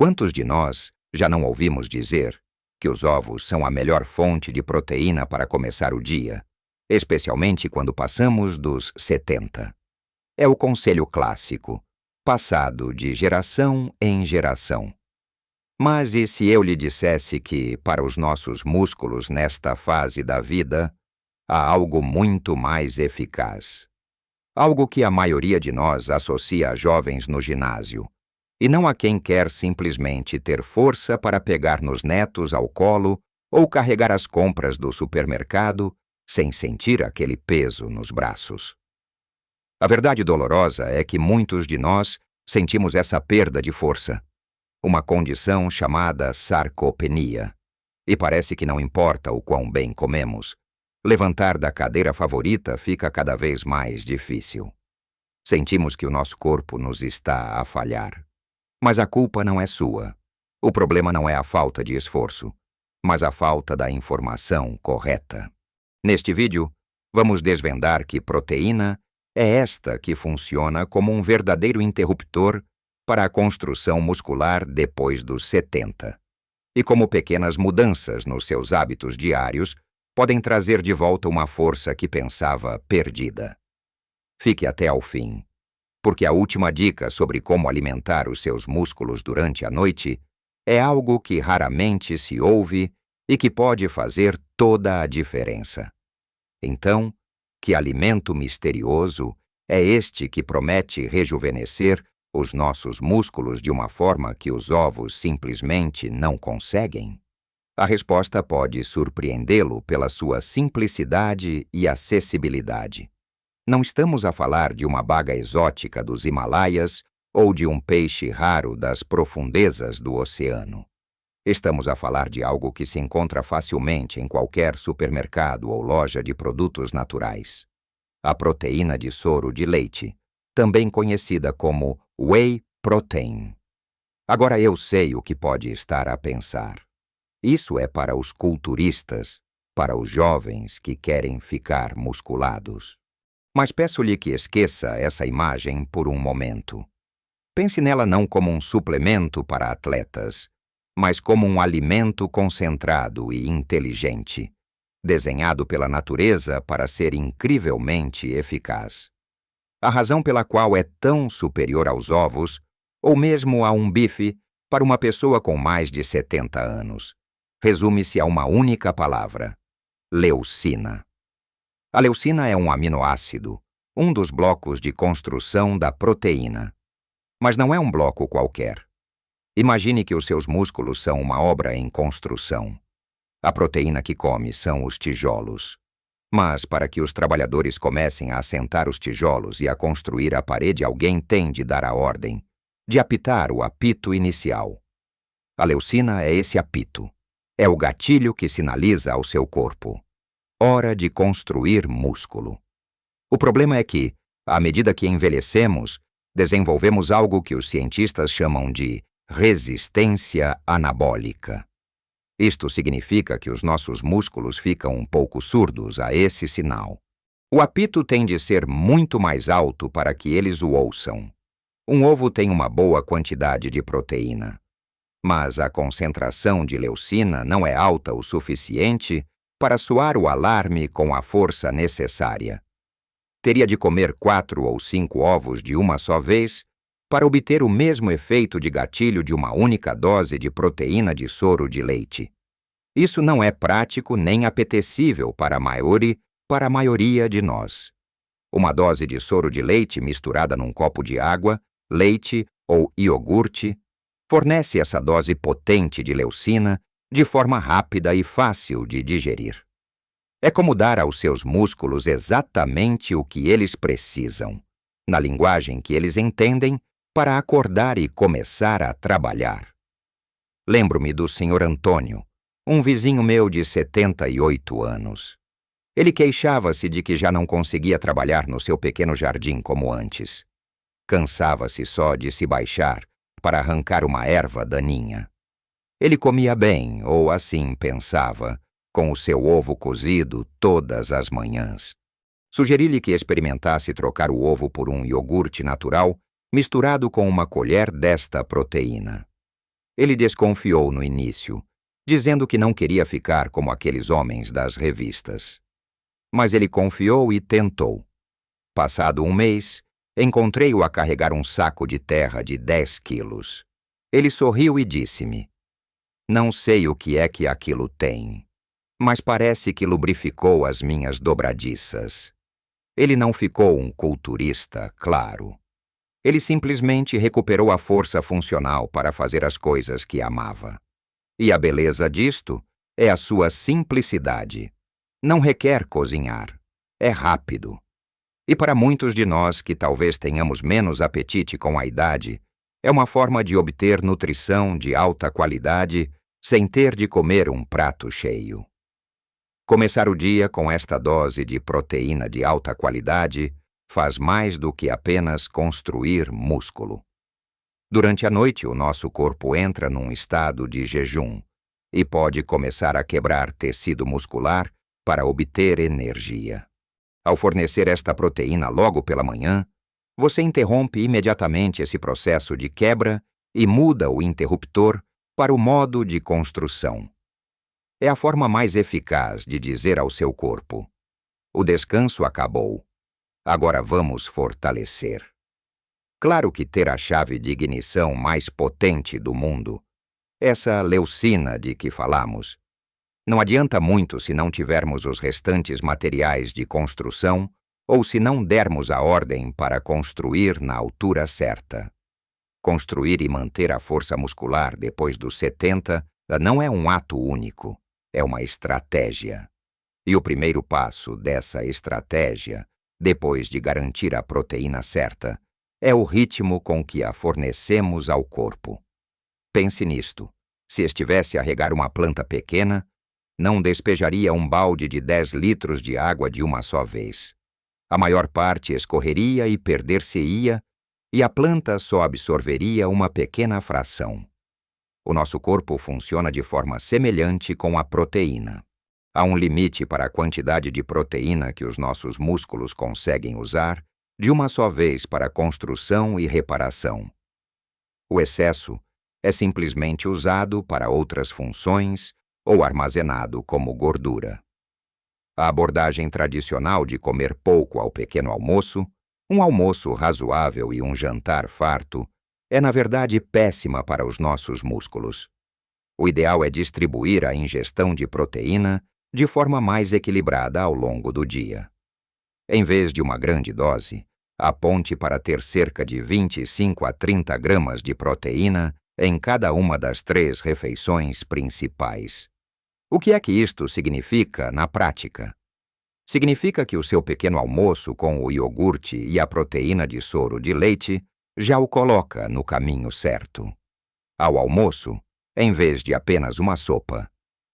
Quantos de nós já não ouvimos dizer que os ovos são a melhor fonte de proteína para começar o dia, especialmente quando passamos dos 70? É o conselho clássico, passado de geração em geração. Mas e se eu lhe dissesse que, para os nossos músculos nesta fase da vida, há algo muito mais eficaz? Algo que a maioria de nós associa a jovens no ginásio, e não a quem quer simplesmente ter força para pegar nos netos ao colo ou carregar as compras do supermercado sem sentir aquele peso nos braços. A verdade dolorosa é que muitos de nós sentimos essa perda de força, uma condição chamada sarcopenia, e parece que não importa o quão bem comemos, levantar da cadeira favorita fica cada vez mais difícil. Sentimos que o nosso corpo nos está a falhar. Mas a culpa não é sua. O problema não é a falta de esforço, mas a falta da informação correta. Neste vídeo, vamos desvendar que proteína é esta que funciona como um verdadeiro interruptor para a construção muscular depois dos 70, e como pequenas mudanças nos seus hábitos diários podem trazer de volta uma força que pensava perdida. Fique até ao fim, porque a última dica sobre como alimentar os seus músculos durante a noite é algo que raramente se ouve e que pode fazer toda a diferença. Então, que alimento misterioso é este que promete rejuvenescer os nossos músculos de uma forma que os ovos simplesmente não conseguem? A resposta pode surpreendê-lo pela sua simplicidade e acessibilidade. Não estamos a falar de uma baga exótica dos Himalaias ou de um peixe raro das profundezas do oceano. Estamos a falar de algo que se encontra facilmente em qualquer supermercado ou loja de produtos naturais. A proteína de soro de leite, também conhecida como whey protein. Agora eu sei o que pode estar a pensar. Isso é para os culturistas, para os jovens que querem ficar musculados. Mas peço-lhe que esqueça essa imagem por um momento. Pense nela não como um suplemento para atletas, mas como um alimento concentrado e inteligente, desenhado pela natureza para ser incrivelmente eficaz. A razão pela qual é tão superior aos ovos, ou mesmo a um bife, para uma pessoa com mais de 70 anos, resume-se a uma única palavra: leucina. A leucina é um aminoácido, um dos blocos de construção da proteína. Mas não é um bloco qualquer. Imagine que os seus músculos são uma obra em construção. A proteína que come são os tijolos. Mas para que os trabalhadores comecem a assentar os tijolos e a construir a parede, alguém tem de dar a ordem, de apitar o apito inicial. A leucina é esse apito. É o gatilho que sinaliza ao seu corpo: hora de construir músculo. O problema é que, à medida que envelhecemos, desenvolvemos algo que os cientistas chamam de resistência anabólica. Isto significa que os nossos músculos ficam um pouco surdos a esse sinal. O apito tem de ser muito mais alto para que eles o ouçam. Um ovo tem uma boa quantidade de proteína, mas a concentração de leucina não é alta o suficiente para soar o alarme com a força necessária. Teria de comer 4 ou 5 ovos de uma só vez para obter o mesmo efeito de gatilho de uma única dose de proteína de soro de leite. Isso não é prático nem apetecível para a maioria de nós. Uma dose de soro de leite misturada num copo de água, leite ou iogurte fornece essa dose potente de leucina de forma rápida e fácil de digerir. É como dar aos seus músculos exatamente o que eles precisam, na linguagem que eles entendem, para acordar e começar a trabalhar. Lembro-me do Sr. Antônio, um vizinho meu de 78 anos. Ele queixava-se de que já não conseguia trabalhar no seu pequeno jardim como antes. Cansava-se só de se baixar para arrancar uma erva daninha. Ele comia bem, ou assim pensava, com o seu ovo cozido todas as manhãs. Sugeri-lhe que experimentasse trocar o ovo por um iogurte natural misturado com uma colher desta proteína. Ele desconfiou no início, dizendo que não queria ficar como aqueles homens das revistas. Mas ele confiou e tentou. Passado um mês, encontrei-o a carregar um saco de terra de 10 quilos. Ele sorriu e disse-me: "Não sei o que é que aquilo tem, mas parece que lubrificou as minhas dobradiças." Ele não ficou um culturista, claro. Ele simplesmente recuperou a força funcional para fazer as coisas que amava. E a beleza disto é a sua simplicidade. Não requer cozinhar. É rápido. E para muitos de nós que talvez tenhamos menos apetite com a idade, é uma forma de obter nutrição de alta qualidade sem ter de comer um prato cheio. Começar o dia com esta dose de proteína de alta qualidade faz mais do que apenas construir músculo. Durante a noite, o nosso corpo entra num estado de jejum e pode começar a quebrar tecido muscular para obter energia. Ao fornecer esta proteína logo pela manhã, você interrompe imediatamente esse processo de quebra e muda o interruptor para o modo de construção. É a forma mais eficaz de dizer ao seu corpo: o descanso acabou. Agora vamos fortalecer. Claro que ter a chave de ignição mais potente do mundo, essa leucina de que falamos, não adianta muito se não tivermos os restantes materiais de construção ou se não dermos a ordem para construir na altura certa. Construir e manter a força muscular depois dos 70 não é um ato único. É uma estratégia. E o primeiro passo dessa estratégia, depois de garantir a proteína certa, é o ritmo com que a fornecemos ao corpo. Pense nisto. Se estivesse a regar uma planta pequena, não despejaria um balde de 10 litros de água de uma só vez. A maior parte escorreria e perder-se-ia, e a planta só absorveria uma pequena fração. O nosso corpo funciona de forma semelhante com a proteína. Há um limite para a quantidade de proteína que os nossos músculos conseguem usar de uma só vez para construção e reparação. O excesso é simplesmente usado para outras funções ou armazenado como gordura. A abordagem tradicional de comer pouco ao pequeno almoço, um almoço razoável e um jantar farto, é na verdade péssima para os nossos músculos. O ideal é distribuir a ingestão de proteína de forma mais equilibrada ao longo do dia. Em vez de uma grande dose, aponte para ter cerca de 25 a 30 gramas de proteína em cada uma das 3 refeições principais. O que é que isto significa na prática? Significa que o seu pequeno almoço com o iogurte e a proteína de soro de leite já o coloca no caminho certo. Ao almoço, em vez de apenas uma sopa,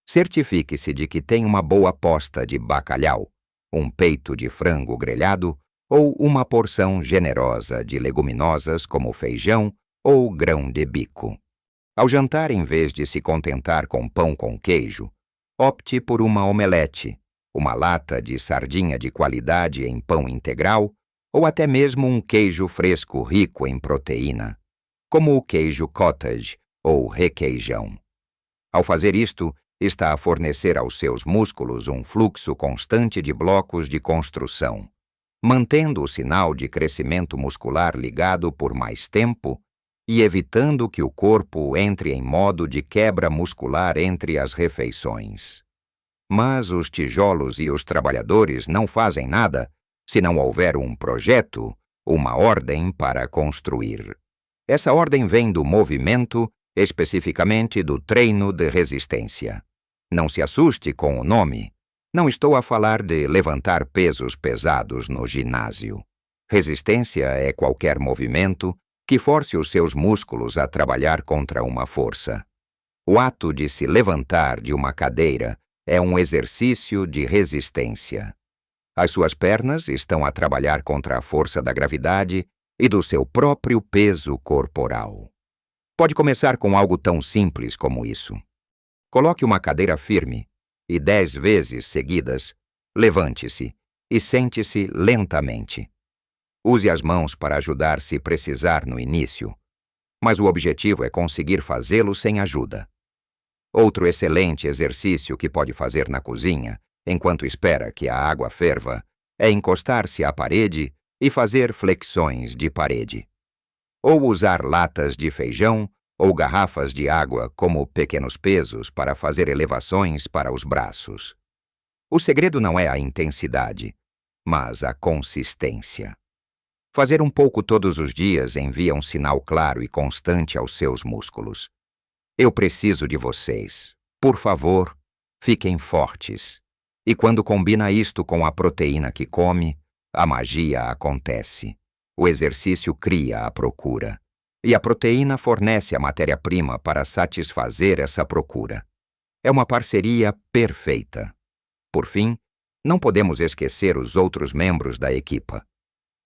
certifique-se de que tem uma boa posta de bacalhau, um peito de frango grelhado ou uma porção generosa de leguminosas como feijão ou grão de bico. Ao jantar, em vez de se contentar com pão com queijo, opte por uma omelete, uma lata de sardinha de qualidade em pão integral ou até mesmo um queijo fresco rico em proteína, como o queijo cottage ou requeijão. Ao fazer isto, está a fornecer aos seus músculos um fluxo constante de blocos de construção, mantendo o sinal de crescimento muscular ligado por mais tempo e evitando que o corpo entre em modo de quebra muscular entre as refeições. Mas os tijolos e os trabalhadores não fazem nada se não houver um projeto, uma ordem para construir. Essa ordem vem do movimento, especificamente do treino de resistência. Não se assuste com o nome. Não estou a falar de levantar pesos pesados no ginásio. Resistência é qualquer movimento que force os seus músculos a trabalhar contra uma força. O ato de se levantar de uma cadeira é um exercício de resistência. As suas pernas estão a trabalhar contra a força da gravidade e do seu próprio peso corporal. Pode começar com algo tão simples como isso. Coloque uma cadeira firme e 10 vezes seguidas, levante-se e sente-se lentamente. Use as mãos para ajudar se precisar no início. mas o objetivo é conseguir fazê-lo sem ajuda. Outro excelente exercício que pode fazer na cozinha, enquanto espera que a água ferva, é encostar-se à parede e fazer flexões de parede. Ou usar latas de feijão ou garrafas de água como pequenos pesos para fazer elevações para os braços. O segredo não é a intensidade, mas a consistência. Fazer um pouco todos os dias envia um sinal claro e constante aos seus músculos. Eu preciso de vocês. Por favor, fiquem fortes. E quando combina isto com a proteína que come, a magia acontece. O exercício cria a procura. E a proteína fornece a matéria-prima para satisfazer essa procura. É uma parceria perfeita. Por fim, não podemos esquecer os outros membros da equipa: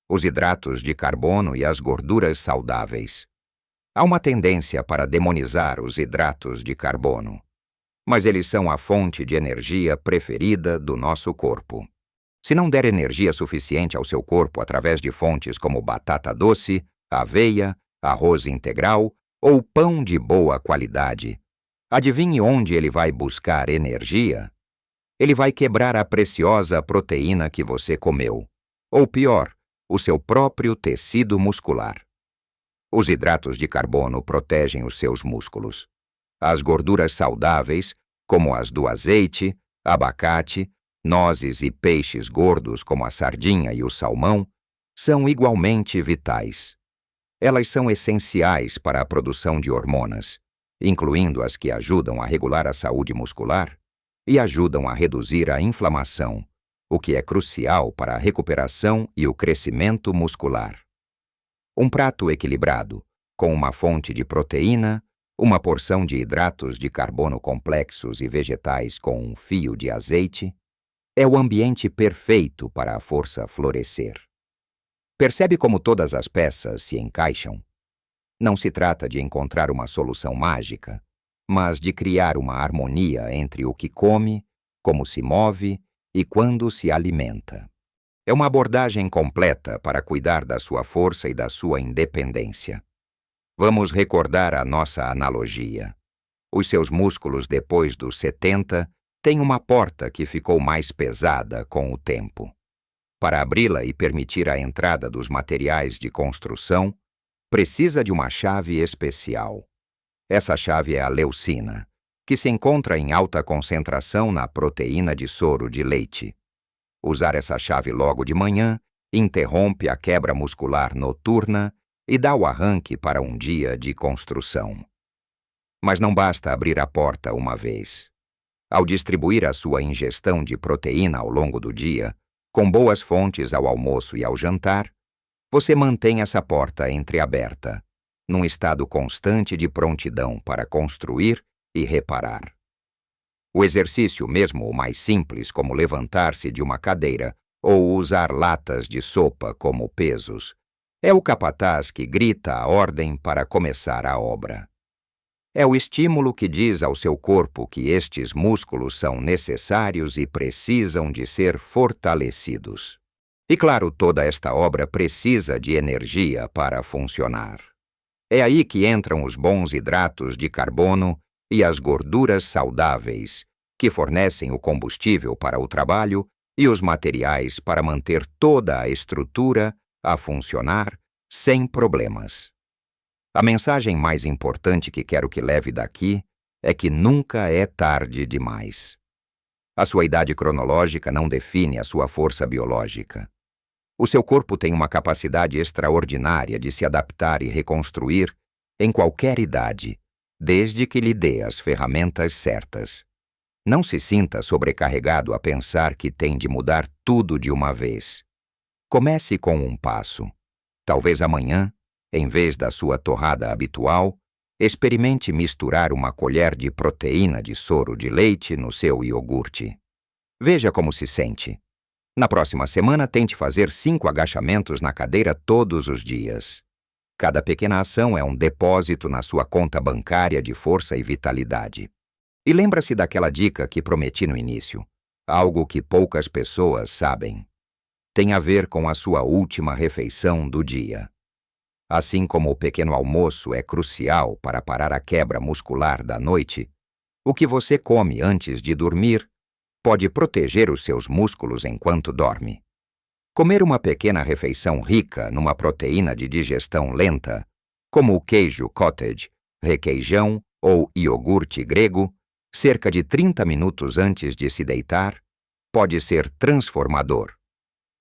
os hidratos de carbono e as gorduras saudáveis. Há uma tendência para demonizar os hidratos de carbono, mas eles são a fonte de energia preferida do nosso corpo. Se não der energia suficiente ao seu corpo através de fontes como batata doce, aveia, arroz integral ou pão de boa qualidade, adivinhe onde ele vai buscar energia? Ele vai quebrar a preciosa proteína que você comeu, ou pior, o seu próprio tecido muscular. Os hidratos de carbono protegem os seus músculos. As gorduras saudáveis, como as do azeite, abacate, nozes e peixes gordos como a sardinha e o salmão, são igualmente vitais. Elas são essenciais para a produção de hormonas, incluindo as que ajudam a regular a saúde muscular e ajudam a reduzir a inflamação, o que é crucial para a recuperação e o crescimento muscular. Um prato equilibrado, com uma fonte de proteína, uma porção de hidratos de carbono complexos e vegetais com um fio de azeite, é o ambiente perfeito para a força florescer. Percebe como todas as peças se encaixam? Não se trata de encontrar uma solução mágica, mas de criar uma harmonia entre o que come, como se move e quando se alimenta. É uma abordagem completa para cuidar da sua força e da sua independência. Vamos recordar a nossa analogia. Os seus músculos depois dos 70 têm uma porta que ficou mais pesada com o tempo. Para abri-la e permitir a entrada dos materiais de construção, precisa de uma chave especial. Essa chave é a leucina, que se encontra em alta concentração na proteína de soro de leite. Usar essa chave logo de manhã interrompe a quebra muscular noturna e dá o arranque para um dia de construção. Mas não basta abrir a porta uma vez. Ao distribuir a sua ingestão de proteína ao longo do dia, com boas fontes ao almoço e ao jantar, você mantém essa porta entreaberta, num estado constante de prontidão para construir e reparar. O exercício, mesmo o mais simples, como levantar-se de uma cadeira ou usar latas de sopa como pesos, é o capataz que grita a ordem para começar a obra. É o estímulo que diz ao seu corpo que estes músculos são necessários e precisam de ser fortalecidos. E claro, toda esta obra precisa de energia para funcionar. É aí que entram os bons hidratos de carbono e as gorduras saudáveis, que fornecem o combustível para o trabalho e os materiais para manter toda a estrutura a funcionar sem problemas. A mensagem mais importante que quero que leve daqui é que nunca é tarde demais. A sua idade cronológica não define a sua força biológica. O seu corpo tem uma capacidade extraordinária de se adaptar e reconstruir em qualquer idade, desde que lhe dê as ferramentas certas. Não se sinta sobrecarregado a pensar que tem de mudar tudo de uma vez. Comece com um passo. Talvez amanhã, em vez da sua torrada habitual, experimente misturar uma colher de proteína de soro de leite no seu iogurte. Veja como se sente. Na próxima semana, tente fazer 5 agachamentos na cadeira todos os dias. Cada pequena ação é um depósito na sua conta bancária de força e vitalidade. E lembra-se daquela dica que prometi no início, algo que poucas pessoas sabem. Tem a ver com a sua última refeição do dia. Assim como o pequeno almoço é crucial para parar a quebra muscular da noite, o que você come antes de dormir pode proteger os seus músculos enquanto dorme. Comer uma pequena refeição rica numa proteína de digestão lenta, como o queijo cottage, requeijão ou iogurte grego, cerca de 30 minutos antes de se deitar, pode ser transformador.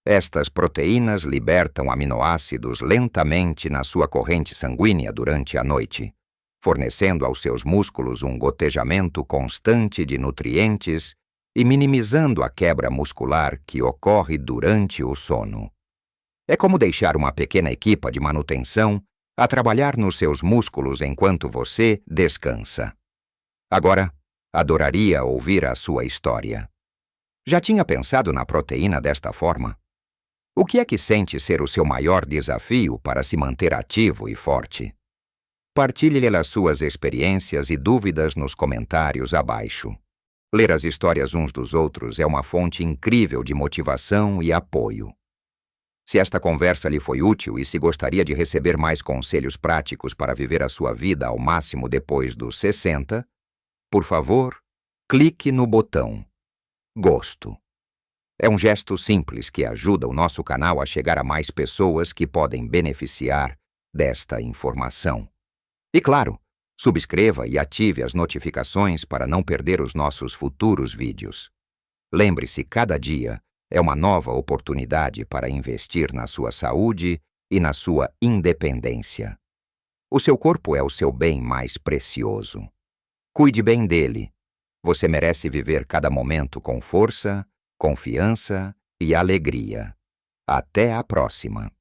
Estas proteínas libertam aminoácidos lentamente na sua corrente sanguínea durante a noite, fornecendo aos seus músculos um gotejamento constante de nutrientes e minimizando a quebra muscular que ocorre durante o sono. É como deixar uma pequena equipa de manutenção a trabalhar nos seus músculos enquanto você descansa. Agora, adoraria ouvir a sua história. Já tinha pensado na proteína desta forma? O que é que sente ser o seu maior desafio para se manter ativo e forte? Partilhe as suas experiências e dúvidas nos comentários abaixo. Ler as histórias uns dos outros é uma fonte incrível de motivação e apoio. Se esta conversa lhe foi útil e se gostaria de receber mais conselhos práticos para viver a sua vida ao máximo depois dos 60, por favor, clique no botão Gosto. É um gesto simples que ajuda o nosso canal a chegar a mais pessoas que podem beneficiar desta informação. E claro, subscreva e ative as notificações para não perder os nossos futuros vídeos. Lembre-se, cada dia é uma nova oportunidade para investir na sua saúde e na sua independência. O seu corpo é o seu bem mais precioso. Cuide bem dele. Você merece viver cada momento com força, confiança e alegria. Até a próxima!